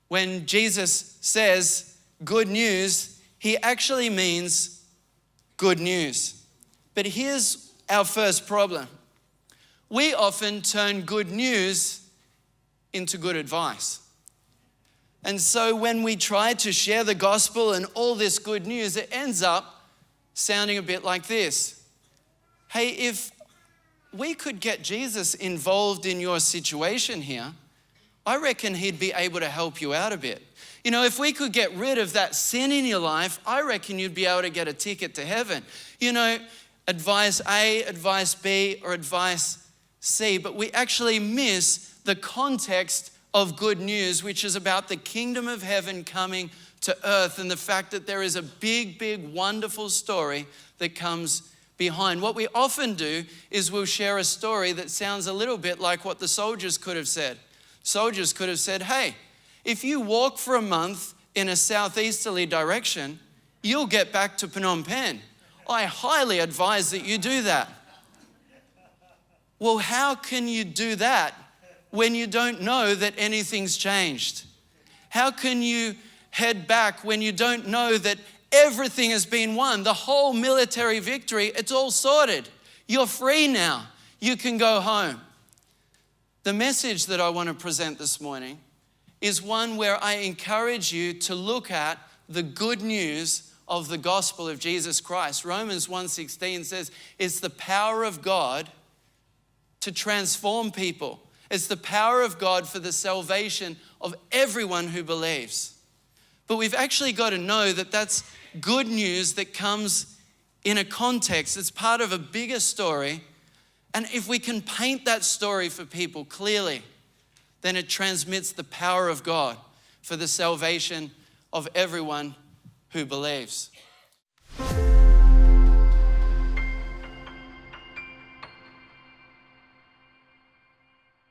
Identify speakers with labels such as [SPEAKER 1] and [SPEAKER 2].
[SPEAKER 1] When Jesus says good news, he actually means good news. But here's our first problem. We often turn good news into good advice. And so when we try to share the gospel and all this good news, it ends up sounding a bit like this. Hey, if we could get Jesus involved in your situation here, I reckon he'd be able to help you out a bit. You know, if we could get rid of that sin in your life, I reckon you'd be able to get a ticket to heaven. You know, advice A, advice B, or advice C, but we actually miss the context of good news, which is about the kingdom of heaven coming to earth and the fact that there is a big, big, wonderful story that comes behind. What we often do is we'll share a story that sounds a little bit like what the soldiers could have said. Soldiers could have said, hey, if you walk for a month in a southeasterly direction, you'll get back to Phnom Penh. I highly advise that you do that. Well, how can you do that when you don't know that anything's changed? How can you head back when you don't know that everything has been won? The whole military victory, it's all sorted. You're free now. You can go home. The message that I want to present this morning is one where I encourage you to look at the good news of the gospel of Jesus Christ. Romans 1:16 says it's the power of God to transform people. It's the power of God for the salvation of everyone who believes. But we've actually got to know that that's good news that comes in a context. It's part of a bigger story. And if we can paint that story for people clearly, then it transmits the power of God for the salvation of everyone who believes.